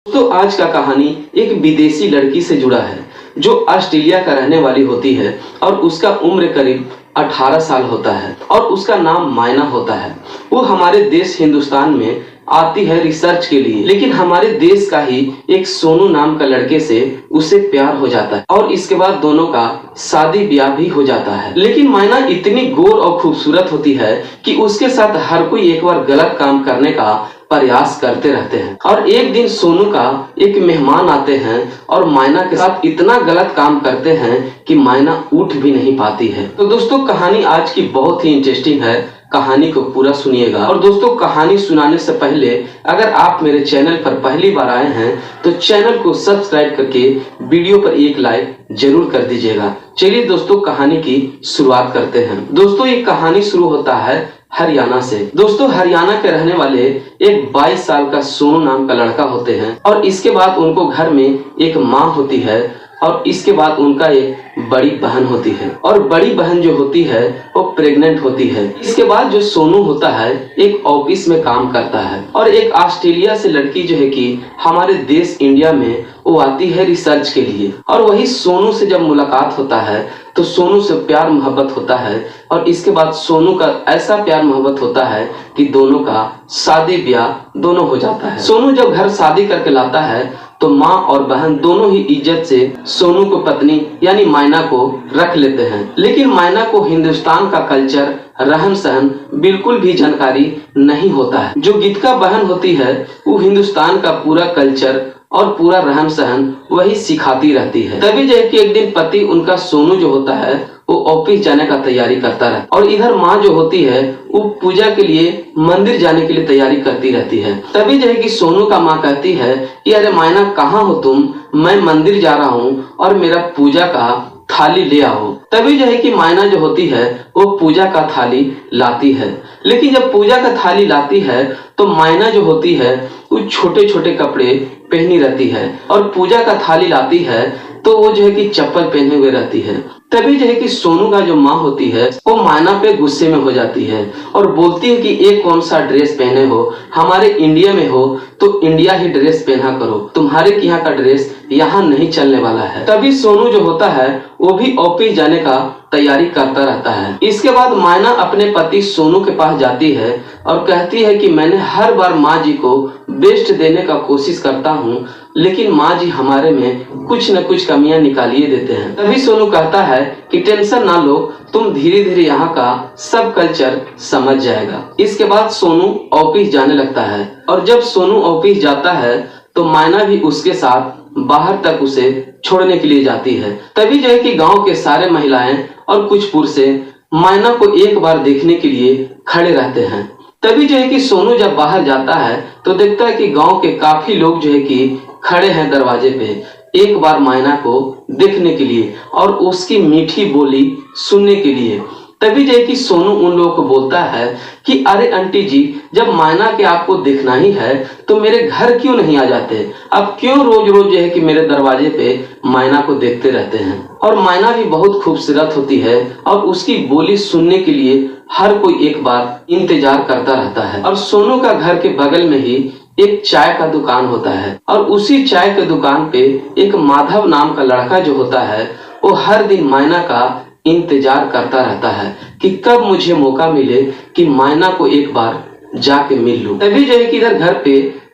तो आज का कहानी एक विदेशी लड़की से जुड़ा है जो ऑस्ट्रेलिया का रहने वाली होती है और उसका उम्र करीब 18 साल होता है और उसका नाम मायना होता है। वो हमारे देश हिंदुस्तान में आती है रिसर्च के लिए, लेकिन हमारे देश का ही एक सोनू नाम का लड़के से उसे प्यार हो जाता है और इसके बाद दोनों का शादी ब्याह भी हो जाता है। लेकिन मायना इतनी गोर और खूबसूरत होती है कि उसके साथ हर कोई एक बार गलत काम करने का प्रयास करते रहते हैं। और एक दिन सोनू का एक मेहमान आते हैं और मायना के साथ इतना गलत काम करते हैं कि मायना उठ भी नहीं पाती है। तो दोस्तों कहानी आज की बहुत ही इंटरेस्टिंग है, कहानी को पूरा सुनिएगा। और दोस्तों कहानी सुनाने से पहले अगर आप मेरे चैनल पर पहली बार आए हैं तो चैनल को सब्सक्राइब करके वीडियो पर एक लाइक जरूर कर दीजिएगा। चलिए दोस्तों कहानी की शुरुआत करते हैं। दोस्तों ये कहानी शुरू होता है हरियाणा से। दोस्तों हरियाणा के रहने वाले एक 22 साल का सोनू नाम का लड़का होते हैं और इसके बाद उनको घर में एक माँ होती है और इसके बाद उनका एक बड़ी बहन होती है और बड़ी बहन जो होती है वो प्रेग्नेंट होती है। इसके बाद जो सोनू होता है एक ऑफिस में काम करता है और एक ऑस्ट्रेलिया से लड़की जो है कि हमारे देश इंडिया में वो आती है रिसर्च के लिए और वही सोनू से जब मुलाकात होता है तो सोनू से प्यार मोहब्बत होता है और इसके बाद सोनू का ऐसा प्यार मोहब्बत होता है कि दोनों का शादी ब्याह दोनों हो जाता है। सोनू जब घर शादी करके लाता है तो माँ और बहन दोनों ही इज्जत से सोनू को पत्नी यानी मायना को रख लेते हैं। लेकिन मायना को हिंदुस्तान का कल्चर रहन सहन बिल्कुल भी जानकारी नहीं होता है। जो गीतिका बहन होती है वो हिंदुस्तान का पूरा कल्चर और पूरा रहन सहन वही सिखाती रहती है। तभी जो है कि एक दिन पति उनका सोनू जो होता है वो ऑफिस जाने का तैयारी करता रहता और इधर माँ जो होती है वो पूजा के लिए मंदिर जाने के लिए तैयारी करती रहती है। तभी जो है कि सोनू का माँ कहती है कि अरे मायना कहाँ हो तुम, मैं मंदिर जा रहा हूँ और मेरा पूजा का थाली ले आओ। तभी जो है कि मायना जो होती है वो पूजा का थाली लाती है। लेकिन जब पूजा का थाली लाती है तो मायना जो होती है वो छोटे छोटे कपड़े पहनी रहती है और पूजा का थाली लाती है तो वो जो है कि चप्पल पहने हुए रहती है। तभी जो है कि सोनू का जो माँ होती है वो मायना पे गुस्से में हो जाती है और बोलती है कि एक कौन सा ड्रेस पहने हो, हमारे इंडिया में हो तो इंडिया ही ड्रेस पहना करो, तुम्हारे यहाँ का ड्रेस यहाँ नहीं चलने वाला है। तभी सोनू जो होता है वो भी ऑफिस जाने का तैयारी करता रहता है। इसके बाद मायना अपने पति सोनू के पास जाती है और कहती है कि मैंने हर बार माँ जी को बेस्ट देने का कोशिश करता हूँ लेकिन माँ जी हमारे में कुछ न कुछ कमियां निकालिए देते हैं। तभी सोनू कहता है कि टेंशन ना लो, तुम धीरे धीरे यहाँ का सब कल्चर समझ जाएगा। इसके बाद सोनू ऑफिस जाने लगता है और जब सोनू ऑफिस जाता है तो मायना भी उसके साथ बाहर तक उसे छोड़ने के लिए जाती है। तभी जो है कि गांव के सारे महिलाएं और कुछ पुरुषें मायना को एक बार देखने के लिए खड़े रहते हैं। तभी जो है कि सोनू जब बाहर जाता है तो देखता है कि गांव के काफी लोग जो है कि खड़े हैं दरवाजे पे एक बार मायना को देखने के लिए और उसकी मीठी बोली सुनने के लिए। तभी जो है कि सोनू उन लोगों को बोलता है कि अरे आंटी जी, जब मायना के आपको देखना ही है तो मेरे घर क्यों नहीं आ जाते, अब क्यों रोज रोज जो है कि मेरे दरवाजे पे मायना को देखते रहते हैं। और मायना भी बहुत खूबसूरत होती है और उसकी बोली सुनने के लिए हर कोई एक बार इंतजार करता रहता है। और सोनू का घर के बगल में ही एक चाय का दुकान होता है और उसी चाय के दुकान पे एक माधव नाम का लड़का जो होता है वो हर दिन मायना का इंतजार करता रहता है कि कब मुझे मौका मिले कि मायना को एक बार जाके मिल लूं। तभी जो है कि इधर घर पे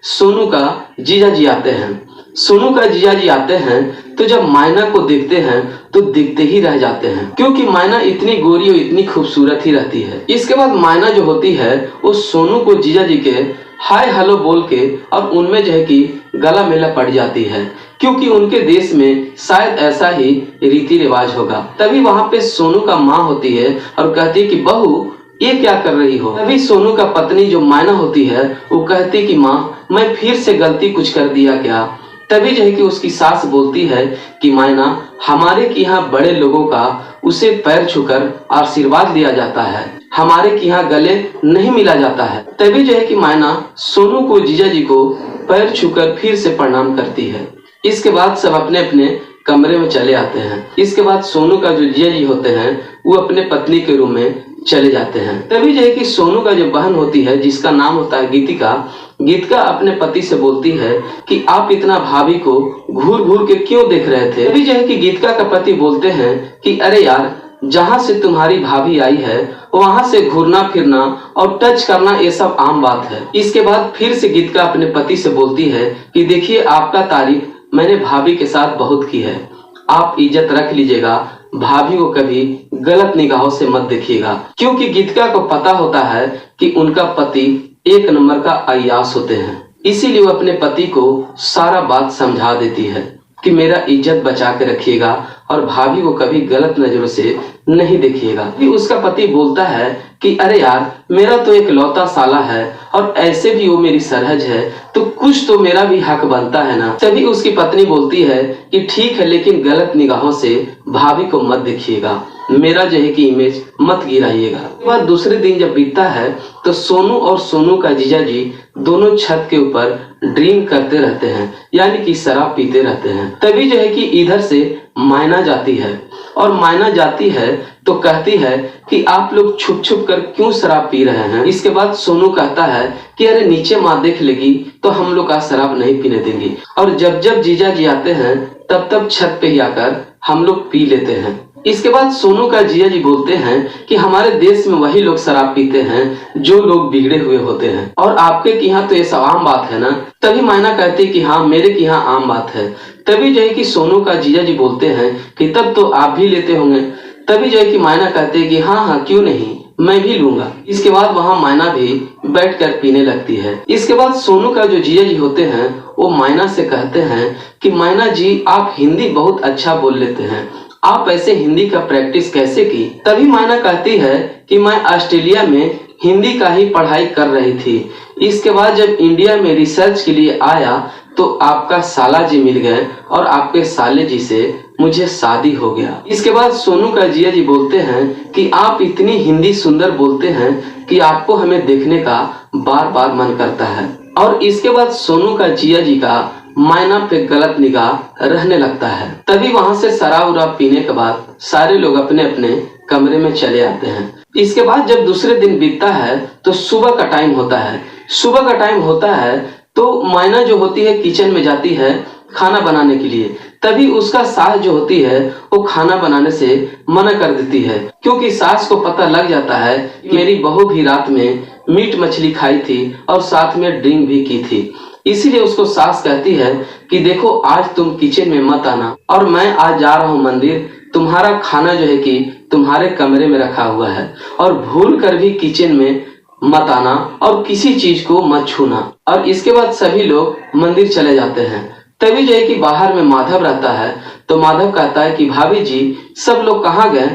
सोनू का जीजा जी आते हैं। सोनू का जीजा जी आते हैं तो जब मायना को देखते हैं तो दिखते ही रह जाते हैं क्योंकि मायना इतनी गोरी और इतनी खूबसूरत ही रहती है। इसके बाद मायना जो होती है वो सोनू को जीजा जी के हाय हेलो बोल के और उनमें जो है कि गला मिला पड़ जाती है क्योंकि उनके देश में शायद ऐसा ही रीति रिवाज होगा। तभी वहां पे सोनू का माँ होती है और कहती है कि बहू ये क्या कर रही हो। तभी सोनू का पत्नी जो मायना होती है वो कहती है कि माँ मैं फिर से गलती कुछ कर दिया क्या। तभी जो है कि उसकी सास बोलती है कि मायना हमारे यहाँ बड़े लोगों का उसे पैर छूकर आशीर्वाद दिया जाता है, हमारे यहाँ गले नहीं मिला जाता है। तभी जो है कि मायना सोनू को जीजा जी को पैर छूकर फिर से प्रणाम करती है। इसके बाद सब अपने अपने कमरे में चले आते हैं। इसके बाद सोनू का जो जीजा जी होते हैं वो अपने पत्नी के रूम में चले जाते हैं। तभी जो है कि सोनू का जो बहन होती है जिसका नाम होता है गीतिका, गीतिका अपने पति से बोलती है कि आप इतना भाभी को घूर घूर के क्यों देख रहे थे। तभी जो है कि गीतिका का पति बोलते हैं कि अरे यार, जहां से तुम्हारी भाभी आई है वहां से घूरना फिरना और टच करना ये सब आम बात है। इसके बाद फिर से गीतिका अपने पति से बोलती है कि देखिए, आपका तारीफ मैंने भाभी के साथ बहुत की है, आप इज्जत रख लीजिएगा, भाभी को कभी गलत निगाहों से मत देखिएगा। क्योंकि गीतिका को पता होता है कि उनका पति एक नंबर का अय्याश होते हैं, इसीलिए वो अपने पति को सारा बात समझा देती है कि मेरा इज्जत बचा के रखिएगा और भाभी को कभी गलत नजरों से नहीं देखिएगा। फिर उसका पति बोलता है कि अरे यार, मेरा तो एक लौता साला है और ऐसे भी वो मेरी सरहज है, तो कुछ तो मेरा भी हक बनता है ना। तभी उसकी पत्नी बोलती है कि ठीक है, लेकिन गलत निगाहों से भाभी को मत देखिएगा, मेरा जो है कि इमेज मत गिराइएगा। वह दूसरे दिन जब बीतता है तो सोनू और सोनू का जीजा जी दोनों छत के ऊपर ड्रिंक करते रहते हैं, यानी कि शराब पीते रहते हैं। तभी जो है कि इधर से मायना जाती है और मायना जाती है तो कहती है कि आप लोग छुप छुप कर क्यों शराब पी रहे हैं। इसके बाद सोनू कहता है कि अरे नीचे माँ देख लेगी तो हम लोग का शराब नहीं पीने देंगी, और जब जब जीजा जी आते हैं तब तब छत पे ही आकर हम लोग पी लेते हैं। इसके बाद सोनू का जीजा जी बोलते हैं कि हमारे देश में वही लोग शराब पीते हैं जो लोग बिगड़े हुए होते हैं, और आपके कि यहाँ तो ये सब आम बात है ना। तभी मायना कहती है कि हाँ, मेरे कि यहाँ आम बात है। तभी जो है कि सोनू का जीजा जी बोलते हैं कि तब तो आप भी लेते होंगे। तभी जो है कि मायना कहते हैं कि हाँ हाँ, क्यों नहीं, मैं भी लूंगा। इसके बाद वहाँ मायना भी बैठकर पीने लगती है। इसके बाद सोनू का जो जीजा जी होते हैं वो मायना से कहते हैं कि मायना जी, आप हिंदी बहुत अच्छा बोल लेते हैं, आप ऐसे हिंदी का प्रैक्टिस कैसे की। तभी मायना कहती है कि मैं ऑस्ट्रेलिया में हिंदी का ही पढ़ाई कर रही थी, इसके बाद जब इंडिया में रिसर्च के लिए आया तो आपका साला जी मिल गए और आपके साले जी से मुझे शादी हो गया। इसके बाद सोनू का जिया जी बोलते हैं कि आप इतनी हिंदी सुंदर बोलते हैं कि आपको हमें देखने का बार बार मन करता है। और इसके बाद सोनू का जिया जी का मायना पे गलत निगाह रहने लगता है। तभी वहां से शराब उराब पीने के बाद सारे लोग अपने अपने कमरे में चले आते हैं। इसके बाद जब दूसरे दिन बीतता है तो सुबह का टाइम होता है। सुबह का टाइम होता है तो मायना जो होती है किचन में जाती है खाना बनाने के लिए। तभी उसका सास जो होती है वो खाना बनाने से मना कर देती है, क्योंकि सास को पता लग जाता है कि मेरी बहू भी रात में मीट मछली खाई थी और साथ में ड्रिंक भी की थी। इसीलिए उसको सास कहती है कि देखो, आज तुम किचन में मत आना और मैं आज जा रहा हूँ मंदिर, तुम्हारा खाना जो है कि तुम्हारे कमरे में रखा हुआ है और भूल कर भी किचन में मत आना और किसी चीज को मत छूना। और इसके बाद सभी लोग मंदिर चले जाते हैं। तभी जो है कि बाहर में माधव रहता है तो माधव कहता है कि भाभी जी, सब लोग कहाँ गए।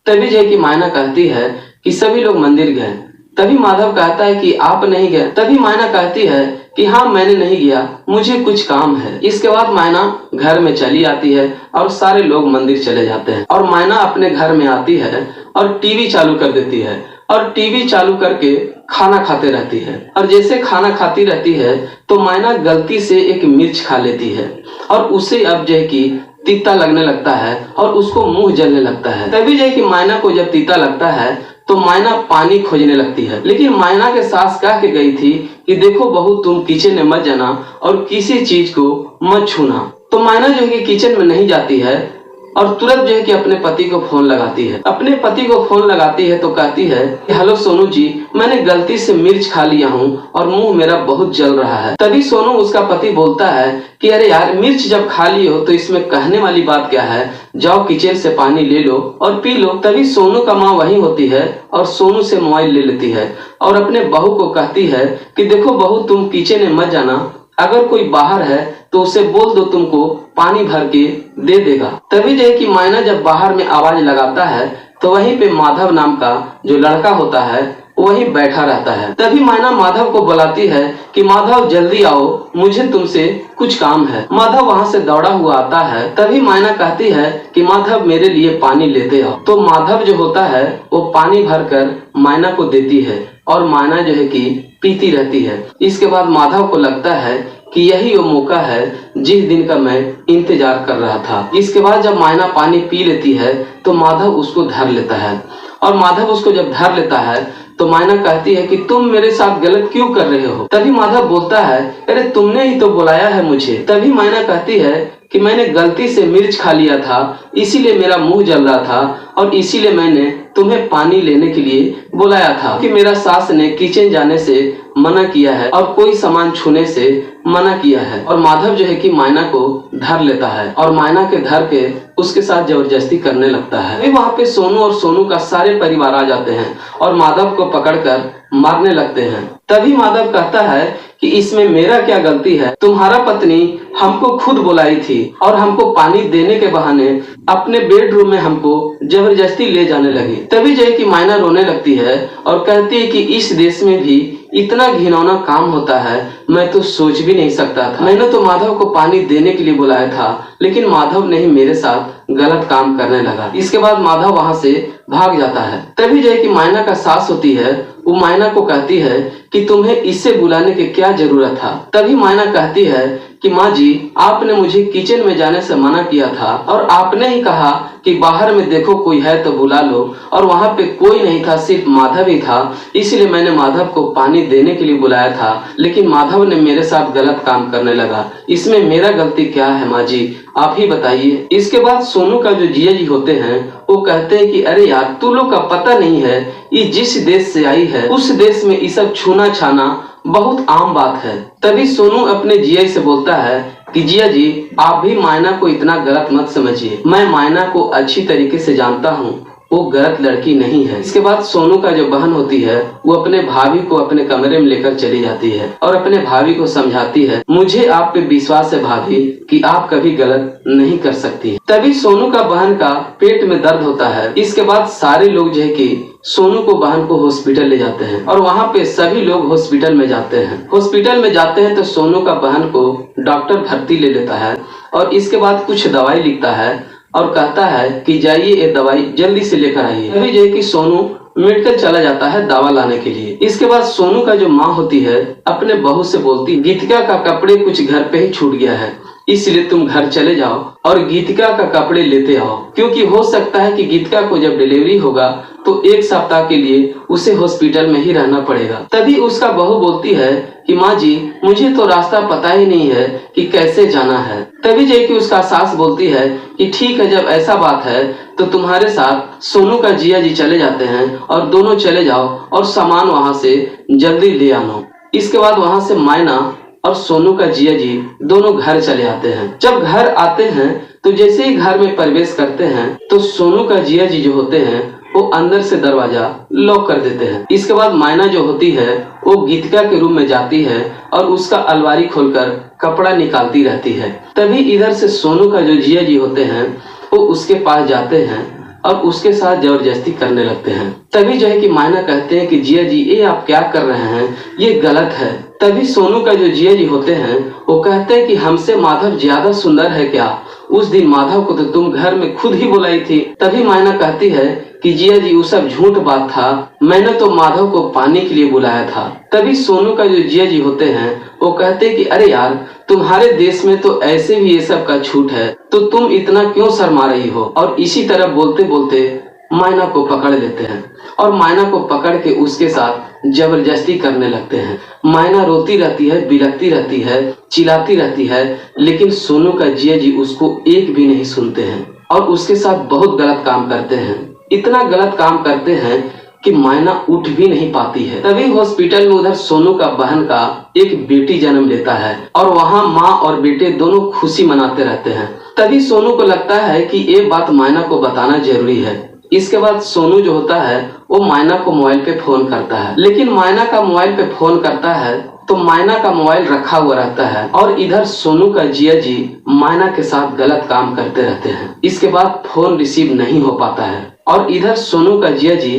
तभी जो है कि मायना कहती है कि सभी लोग मंदिर गए। तभी माधव कहता है कि आप नहीं गए। तभी मायना कहती है कि हाँ, मैंने नहीं गया, मुझे कुछ काम है। इसके बाद मायना घर में चली आती है और सारे लोग मंदिर चले जाते हैं। और मायना अपने घर में आती है और टीवी चालू कर देती है और टीवी चालू करके खाना खाते रहती है। और जैसे खाना खाती रहती है तो मायना गलती से एक मिर्च खा लेती है और उसे अब जो है कि तीता लगने लगता है और उसको मुंह जलने लगता है। तभी जो है कि मायना को जब तीता लगता है तो मायना पानी खोजने लगती है। लेकिन मायना के सास कह के गई थी कि देखो बहू, तुम किचन में मत जाना और किसी चीज को मत छूना। तो मायना जो है कि किचन में नहीं जाती है और तुरंत जो है कि अपने पति को फोन लगाती है। अपने पति को फोन लगाती है तो कहती है कि हेलो सोनू जी, मैंने गलती से मिर्च खा लिया हूँ और मुंह मेरा बहुत जल रहा है। तभी सोनू उसका पति बोलता है कि अरे यार, मिर्च जब खा लिए हो तो इसमें कहने वाली बात क्या है, जाओ किचन से पानी ले लो और पी लो। तभी सोनू का माँ वहीं होती है और सोनू से मोबाइल ले लेती है और अपने बहू को कहती है कि देखो बहू, तुम किचन में मत जाना, अगर कोई बाहर है तो उसे बोल दो तुमको पानी भर के दे देगा। तभी जो है कि मायना जब बाहर में आवाज लगाता है तो वहीं पे माधव नाम का जो लड़का होता है वहीं बैठा रहता है। तभी मायना माधव को बुलाती है कि माधव जल्दी आओ, मुझे तुमसे कुछ काम है। माधव वहां से दौड़ा हुआ आता है। तभी मायना कहती है कि माधव, मेरे लिए पानी लेते आओ। तो माधव जो होता है वो पानी भरकर मायना को देती है और मायना जो है कि पीती रहती है। इसके बाद माधव को लगता है कि यही वो मौका है जिस दिन का मैं इंतजार कर रहा था। इसके बाद जब मायना पानी पी लेती है तो माधव उसको धर लेता है और माधव उसको जब धर लेता है तो मायना कहती है कि तुम मेरे साथ गलत क्यों कर रहे हो। तभी माधव बोलता है, अरे तुमने ही तो बुलाया है मुझे। तभी मायना कहती है कि मैंने गलती से मिर्च खा लिया था, इसीलिए मेरा मुंह जल रहा था और इसीलिए मैंने तुम्हें पानी लेने के लिए बुलाया था कि मेरा सास ने किचन जाने से मना किया है और कोई सामान छूने से मना किया है। और माधव जो है कि मायना को धर लेता है और मायना के धर के उसके साथ जबरदस्ती करने लगता है। वहाँ पे सोनू और सोनू का सारे परिवार आ जाते हैं और माधव को पकड़कर मारने लगते हैं। तभी माधव कहता है कि इसमें मेरा क्या गलती है, तुम्हारा पत्नी हमको खुद बुलाई थी और हमको पानी देने के बहाने अपने बेडरूम में हमको जबरदस्ती ले जाने लगी। तभी जो है कि मायना रोने लगती है और कहती है कि इस देश में भी इतना घिनौना काम होता है, मैं तो सोच भी नहीं सकता था। मैंने तो माधव को पानी देने के लिए बुलाया था, लेकिन माधव ने ही मेरे साथ गलत काम करने लगा। इसके बाद माधव वहां से भाग जाता है। तभी जो है कि मायना का सास होती है, वो मायना को कहती है कि तुम्हें इससे बुलाने की क्या जरूरत था। तभी मायना कहती है कि माँ जी, आपने मुझे किचन में जाने से मना किया था और आपने ही कहा कि बाहर में देखो कोई है तो बुला लो, और वहाँ पे कोई नहीं था, सिर्फ माधव ही था, इसलिए मैंने माधव को पानी देने के लिए बुलाया था, लेकिन माधव ने मेरे साथ गलत काम करने लगा। इसमें मेरा गलती क्या है माँ जी, आप ही बताइए। इसके बाद सोनू का जो जिया जी होते हैं वो कहते हैं कि अरे यार, तू लोग का पता नहीं है, ये जिस देश से आई है उस देश में ये सब छूना छाना बहुत आम बात है। तभी सोनू अपने जिया से बोलता है कि जिया जी, आप भी मायना को इतना गलत मत समझिए, मैं मायना को अच्छी तरीके से जानता हूँ, वो गलत लड़की नहीं है। इसके बाद सोनू का जो बहन होती है वो अपने भाभी को अपने कमरे में लेकर चली जाती है और अपने भाभी को समझाती है, मुझे आप पे विश्वास है भाभी कि आप कभी गलत नहीं कर सकती। तभी सोनू का बहन का पेट में दर्द होता है। इसके बाद सारे लोग जो है कि सोनू को बहन को हॉस्पिटल ले जाते हैं और वहाँ पे सभी लोग हॉस्पिटल में जाते हैं। हॉस्पिटल में जाते हैं तो सोनू का बहन को डॉक्टर भर्ती ले लेता है और इसके बाद कुछ दवाई लिखता है और कहता है कि जाइए ये दवाई जल्दी से लेकर आइए। तभी जो है कि सोनू मेडिकल चला जाता है दवा लाने के लिए। इसके बाद सोनू का जो माँ होती है अपने बहू से बोलती, गीतिका का कपड़े कुछ घर पे ही छूट गया है, इसलिए तुम घर चले जाओ और गीतिका का कपड़े लेते आओ, क्योंकि हो सकता है कि गीतिका को जब डिलीवरी होगा तो 1 सप्ताह के लिए उसे हॉस्पिटल में ही रहना पड़ेगा। तभी उसका बहू बोलती है कि माँ जी, मुझे तो रास्ता पता ही नहीं है कि कैसे जाना है। तभी जो कि उसका सास बोलती है कि ठीक है, जब ऐसा बात है तो तुम्हारे साथ सोनू का जिया जी चले जाते हैं और दोनों चले जाओ और सामान वहां से जल्दी ले आनो। इसके बाद वहां से मायना और सोनू का जिया जी दोनों घर चले आते हैं। जब घर आते हैं तो जैसे ही घर में प्रवेश करते हैं तो सोनू का जिया जी जो होते हैं वो अंदर से दरवाजा लॉक कर देते हैं। इसके बाद मायना जो होती है वो गीतिका के रूम में जाती है और उसका अलमारी खोलकर कपड़ा निकालती रहती है। तभी इधर से सोनू का जो जिया जी होते हैं वो उसके पास जाते हैं और उसके साथ जबरदस्ती करने लगते हैं। तभी जो है कि मायना कहते हैं कि जिया जी, ये आप क्या कर रहे हैं, ये गलत है। तभी सोनू का जो जिया जी होते हैं वो कहते हैं कि हमसे माधव ज्यादा सुंदर है क्या, उस दिन माधव को तो तुम घर में खुद ही बुलाई थी। तभी मायना कहती है कि जिया जी, वो सब झूठ बात था, मैंने तो माधव को पानी के लिए बुलाया था। तभी सोनू का जो जिया जी होते हैं वो कहते हैं कि अरे यार, तुम्हारे देश में तो ऐसे भी ये सब का छूट है, तो तुम इतना क्यों शर्मा रही हो। और इसी तरह बोलते बोलते मायना को पकड़ लेते हैं और मायना को पकड़ के उसके साथ जबरदस्ती करने लगते हैं। मायना रोती रहती है, बिलखती रहती है, चिल्लाती रहती है, लेकिन सोनू का जिया जी उसको एक भी नहीं सुनते हैं और उसके साथ बहुत गलत काम करते हैं। इतना गलत काम करते हैं कि मायना उठ भी नहीं पाती है। तभी हॉस्पिटल में उधर सोनू का बहन का एक बेटी जन्म लेता है और वहाँ माँ और बेटे दोनों खुशी मनाते रहते हैं। तभी सोनू को लगता है कि ये बात मायना को बताना जरूरी है। इसके बाद सोनू जो होता है वो मायना को मोबाइल पे फोन करता है, लेकिन मायना का मोबाइल पे फोन करता है तो मायना का मोबाइल रखा हुआ रहता है और इधर सोनू का जिया जी मायना के साथ गलत काम करते रहते हैं। इसके बाद फोन रिसीव नहीं हो पाता है और इधर सोनू का जिया जी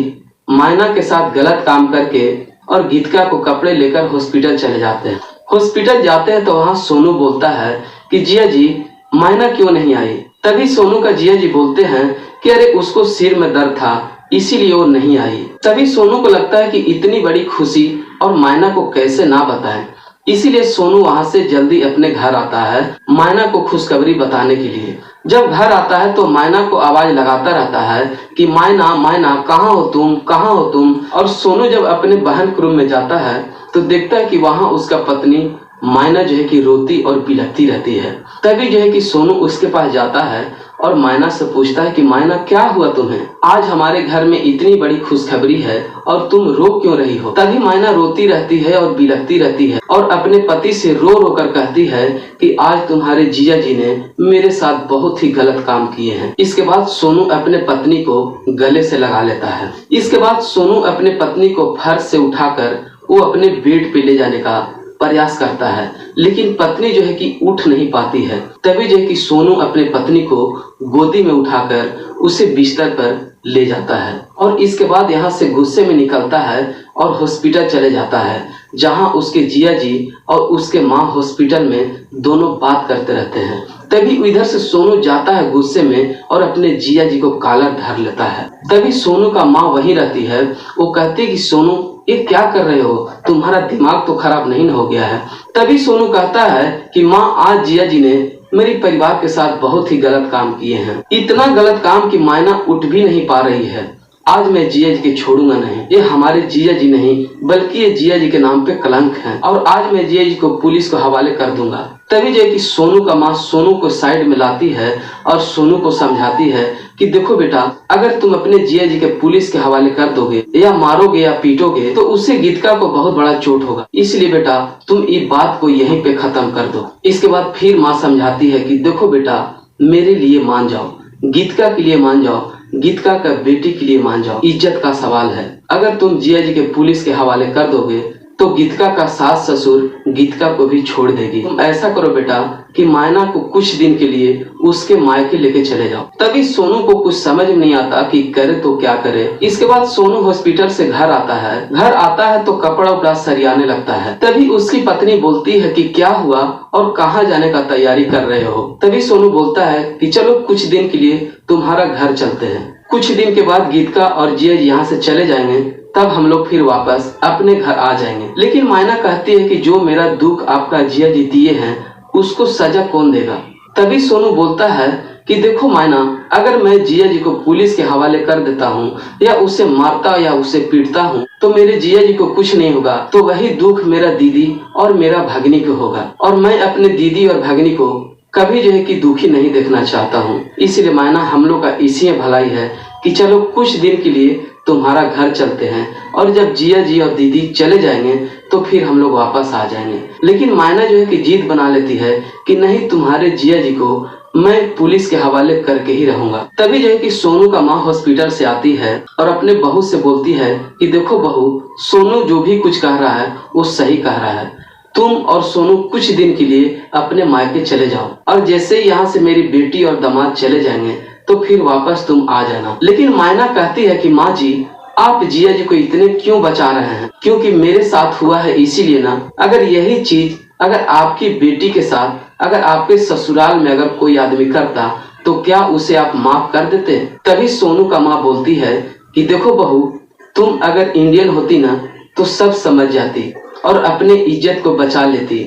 मायना के साथ गलत काम करके और गीतिका को कपड़े लेकर हॉस्पिटल चले जाते हैं। हॉस्पिटल जाते हैं तो वहाँ सोनू बोलता है कि जिया जी, मायना क्यों नहीं आई। तभी सोनू का जिया जी बोलते हैं कि अरे उसको सिर में दर्द था, इसीलिए वो नहीं आई। तभी सोनू को लगता है कि इतनी बड़ी खुशी और मायना को कैसे ना बताएं। इसीलिए सोनू वहां से जल्दी अपने घर आता है मायना को खुशखबरी बताने के लिए। जब घर आता है तो मायना को आवाज लगाता रहता है कि मायना मायना कहाँ हो तुम, कहाँ हो तुम। और सोनू जब अपने बहन के रूम में जाता है तो देखता है कि वहां उसका पत्नी मायना जो है कि रोती और बिलखती रहती है। तभी जो है कि सोनू उसके पास जाता है और मायना से पूछता है कि मायना क्या हुआ तुम्हें, आज हमारे घर में इतनी बड़ी खुशखबरी है और तुम रो क्यों रही हो। तभी मायना रोती रहती है और बिलखती रहती है और अपने पति से रो रो कर कहती है कि आज तुम्हारे जीजा जी ने मेरे साथ बहुत ही गलत काम किए हैं। इसके बाद सोनू अपने पत्नी को गले से लगा लेता है। इसके बाद सोनू अपने पत्नी को फर्श से उठाकर वो अपने बेड पे ले जाने का प्रयास करता है, लेकिन पत्नी जो है कि उठ नहीं पाती है। तभी जो है कि सोनू अपने पत्नी को गोदी में उठाकर उसे बिस्तर पर ले जाता है और इसके बाद यहाँ से गुस्से में निकलता है और हॉस्पिटल चले जाता है, जहाँ उसके जिया जी और उसके माँ हॉस्पिटल में दोनों बात करते रहते हैं। तभी इधर से सोनू जाता है गुस्से में और अपने जिया जी को कॉलर धर लेता है। तभी सोनू का माँ वहीं रहती है। वो कहती है कि सोनू ये क्या कर रहे हो, तुम्हारा दिमाग तो खराब नहीं हो गया है। तभी सोनू कहता है कि माँ आज जिया जी ने मेरे परिवार के साथ बहुत ही गलत काम किए हैं, इतना गलत काम कि मायना उठ भी नहीं पा रही है। आज मैं जिया जी के छोड़ूंगा नहीं, ये हमारे जिया जी नहीं बल्कि ये जिया जी के नाम पे कलंक है और आज मैं जिया जी को पुलिस को हवाले कर दूंगा। तभी जो है कि सोनू का माँ सोनू को साइड में लाती है और सोनू को समझाती है कि देखो बेटा, अगर तुम अपने जिया जी के पुलिस के हवाले कर दोगे या मारोगे या पीटोगे तो उससे गीतिका को बहुत बड़ा चोट होगा, इसलिए बेटा तुम इस बात को यहीं पे खत्म कर दो। इसके बाद फिर माँ समझाती है कि देखो बेटा, मेरे लिए मान जाओ, गीतिका के लिए मान जाओ, गीतिका का बेटी के लिए मान जाओ, इज्जत का सवाल है। अगर तुम जिया जी के पुलिस के हवाले कर दोगे तो गीतिका का सास ससुर गीतिका को भी छोड़ देगी। तुम ऐसा करो बेटा कि मायना को कुछ दिन के लिए उसके मायके लेके चले जाओ। तभी सोनू को कुछ समझ नहीं आता कि करे तो क्या करे। इसके बाद सोनू हॉस्पिटल से घर आता है। घर आता है तो कपड़ा उपड़ा सरियाने लगता है। तभी उसकी पत्नी बोलती है कि क्या हुआ और कहाँ जाने का तैयारी कर रहे हो। तभी सोनू बोलता है कि चलो कुछ दिन के लिए तुम्हारा घर चलते हैं। कुछ दिन के बाद गीतिका और जिया यहाँ से चले जाएंगे, तब हम लोग फिर वापस अपने घर आ जाएंगे। लेकिन मायना कहती है कि जो मेरा दुख आपका जिया जी दिए हैं उसको सजा कौन देगा। तभी सोनू बोलता है कि देखो मायना, अगर मैं जिया जी को पुलिस के हवाले कर देता हूँ या उसे मारता या उसे पीटता हूँ तो मेरे जिया जी को कुछ नहीं होगा, तो वही दुख मेरा दीदी और मेरा भगनी को होगा और मैं अपने दीदी और भगनी को कभी जो है कि दुखी नहीं देखना चाहता हूँ। इसलिए मायना हम लोग का इसी में भलाई है कि चलो कुछ दिन के लिए तुम्हारा घर चलते हैं और जब जिया जी और दीदी चले जाएंगे तो फिर हम लोग वापस आ जाएंगे। लेकिन मायना जो है कि जीत बना लेती है कि नहीं, तुम्हारे जिया जी को मैं पुलिस के हवाले करके ही रहूंगा। तभी जो है कि सोनू का माँ हॉस्पिटल से आती है और अपने बहू से बोलती है कि देखो बहू, सोनू जो भी कुछ कह रहा है वो सही कह रहा है, तुम और सोनू कुछ दिन के लिए अपने मायके चले जाओ और जैसे ही यहाँ से मेरी बेटी और दामाद चले जाएंगे तो फिर वापस तुम आ जाना। लेकिन मायना कहती है कि माँ जी, आप जिया जी को इतने क्यों बचा रहे हैं, क्योंकि मेरे साथ हुआ है इसीलिए ना। अगर यही चीज अगर आपकी बेटी के साथ अगर आपके ससुराल में अगर कोई आदमी करता तो क्या उसे आप माफ कर देते। तभी सोनू का माँ बोलती है कि देखो बहू, तुम अगर इंडियन होती ना तो सब समझ जाती और अपने इज्जत को बचा लेती,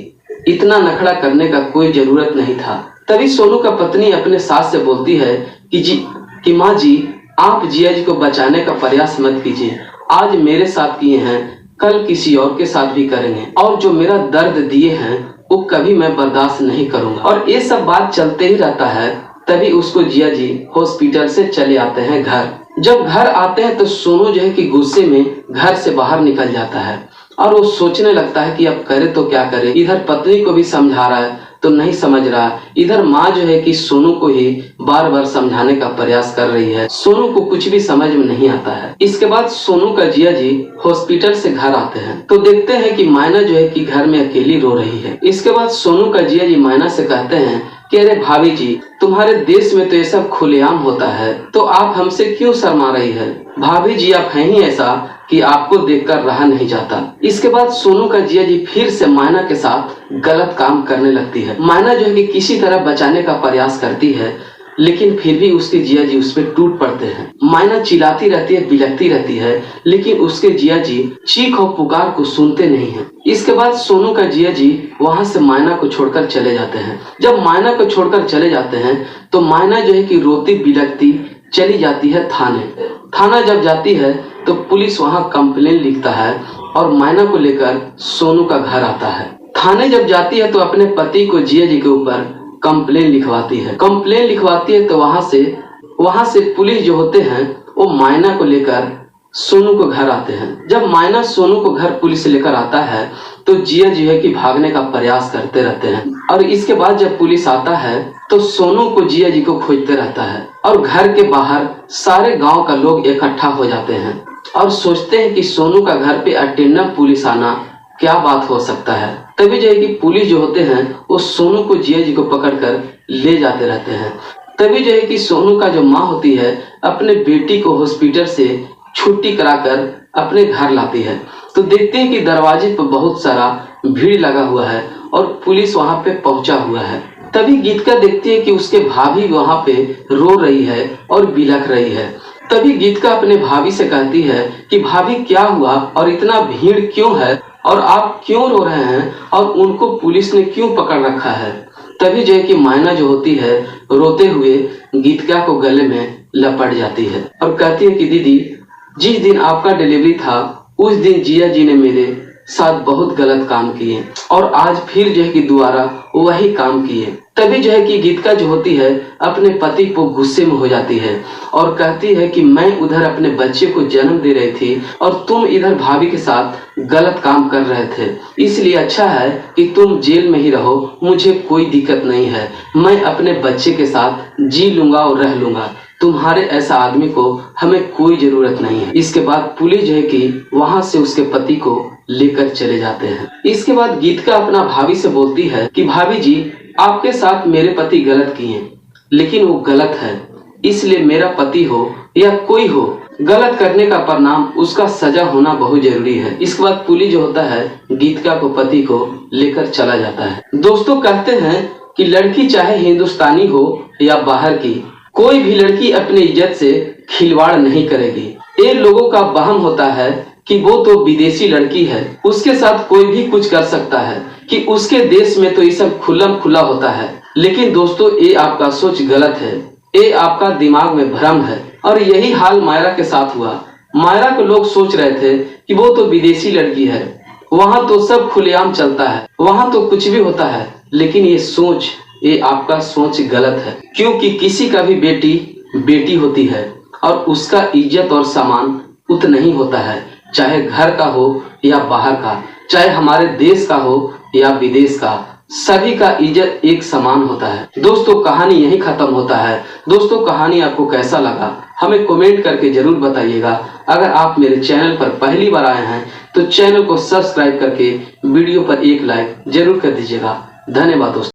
इतना नखड़ा करने का कोई जरूरत नहीं था। तभी सोनू का पत्नी अपने सास से बोलती है कि माँ जी, आप जिया जी को बचाने का प्रयास मत कीजिए, आज मेरे साथ किए हैं कल किसी और के साथ भी करेंगे और जो मेरा दर्द दिए हैं वो कभी मैं बर्दाश्त नहीं करूंगा। और ये सब बात चलते ही रहता है। तभी उसको जिया जी हॉस्पिटल से चले आते हैं घर। जब घर आते हैं तो सोनू जो है कि गुस्से में घर से बाहर निकल जाता है और वो सोचने लगता है कि अब करे तो क्या करे। इधर पत्नी को भी समझा रहा है तो नहीं समझ रहा, इधर माँ जो है कि सोनू को ही बार बार समझाने का प्रयास कर रही है, सोनू को कुछ भी समझ में नहीं आता है। इसके बाद सोनू का जिया जी हॉस्पिटल से घर आते हैं तो देखते हैं कि मायना जो है कि घर में अकेली रो रही है। इसके बाद सोनू का जिया जी मायना से कहते हैं कि अरे भाभी जी, तुम्हारे देश में तो ये सब खुलेआम होता है तो आप हमसे क्यों शर्मा रही है। भाभी जी, आप हैं ही ऐसा कि आपको देखकर रहा नहीं जाता। इसके बाद सोनू का जिया जी फिर से मायना के साथ गलत काम करने लगती है। मायना जो है कि किसी तरह बचाने का प्रयास करती है लेकिन फिर भी उसके जिया जी उस पर टूट पड़ते हैं। मायना चिल्लाती रहती है, बिलखती रहती है, लेकिन उसके जिया जी चीख और पुकार को सुनते नहीं हैं। इसके बाद सोनू का जिया जी वहां से मायना को छोड़कर चले जाते हैं। जब मायना को छोड़कर चले जाते हैं तो मायना जो है कि रोती बिलखती चली जाती है थाने। थाना जब जाती है तो पुलिस वहां कंप्लेन लिखता है और मायना को लेकर सोनू का घर आता है। थाने जब जाती है तो अपने पति को जिया जी के ऊपर कंप्लेन लिखवाती है। कंप्लेन लिखवाती है तो वहां से पुलिस जो होते हैं वो मायना को लेकर सोनू को घर आते हैं। जब मायना सोनू को घर पुलिस लेकर आता है तो जिया जो है कि भागने का प्रयास करते रहते हैं और इसके बाद जब पुलिस आता है तो सोनू को जिया जी को खोजते रहता है और घर के बाहर सारे गांव का लोग इकट्ठा हो जाते हैं और सोचते हैं कि सोनू का घर पे अटेंडेंट पुलिस आना क्या बात हो सकता है। तभी जो है कि पुलिस जो होते हैं वो सोनू को जिया जी को पकड़कर ले जाते रहते हैं। तभी जो है कि सोनू का जो माँ होती है अपने बेटी को हॉस्पिटल से छुट्टी कराकर अपने घर लाती है तो देखते हैं कि दरवाजे पर बहुत सारा भीड़ लगा हुआ है और पुलिस वहां पे पहुंचा हुआ है। तभी गीतिका देखती है कि उसके भाभी वहां पे रो रही है और बिलख रही है। तभी गीतिका अपने भाभी से कहती है कि भाभी क्या हुआ और इतना भीड़ क्यों है और आप क्यों रो रहे हैं और उनको पुलिस ने क्यों पकड़ रखा है। तभी जो है कि मायना जो होती है रोते हुए गीतिका को गले में लपट जाती है और कहती है कि दीदी जिस दिन आपका डिलीवरी था उस दिन जिया जी ने मेरे साथ बहुत गलत काम किए और आज फिर जो है कि दोबारा वही काम किए। तभी जो है कि गीतिका जो होती है अपने पति को गुस्से में हो जाती है और कहती है कि मैं उधर अपने बच्चे को जन्म दे रही थी और तुम इधर भाभी के साथ गलत काम कर रहे थे, इसलिए अच्छा है कि तुम जेल में ही रहो, मुझे कोई दिक्कत नहीं है, मैं अपने बच्चे के साथ जी लूंगा और रह लूंगा, तुम्हारे ऐसा आदमी को हमें कोई जरूरत नहीं है। इसके बाद पुलिस जो है कि वहां से उसके पति को लेकर चले जाते हैं। इसके बाद गीतिका अपना भाभी से बोलती है कि भाभी जी आपके साथ मेरे पति गलत किए लेकिन वो गलत है, इसलिए मेरा पति हो या कोई हो गलत करने का परिणाम उसका सजा होना बहुत जरूरी है। इसके बाद पुलिस जो होता है गीतिका को पति को लेकर चला जाता है। दोस्तों कहते हैं कि लड़की चाहे हिंदुस्तानी हो या बाहर की, कोई भी लड़की अपनी इज्जत से खिलवाड़ नहीं करेगी। ये लोगों का वहम होता है कि वो तो विदेशी लड़की है, उसके साथ कोई भी कुछ कर सकता है, कि उसके देश में तो ये सब खुल्लम खुला होता है। लेकिन दोस्तों ये आपका सोच गलत है, ये आपका दिमाग में भ्रम है और यही हाल मायरा के साथ हुआ। मायरा को लोग सोच रहे थे कि वो तो विदेशी लड़की है, वहां तो सब खुलेआम चलता है, वहां तो कुछ भी होता है, लेकिन ये आपका सोच गलत है, क्योंकि किसी का भी बेटी बेटी होती है और उसका इज्जत और सम्मान उतना ही होता है, चाहे घर का हो या बाहर का, चाहे हमारे देश का हो या विदेश का, सभी का इज्जत एक समान होता है। दोस्तों कहानी यही खत्म होता है। दोस्तों कहानी आपको कैसा लगा हमें कमेंट करके जरूर बताइएगा। अगर आप मेरे चैनल पर पहली बार आए हैं तो चैनल को सब्सक्राइब करके वीडियो पर एक लाइक जरूर कर दीजिएगा। धन्यवाद दोस्तों।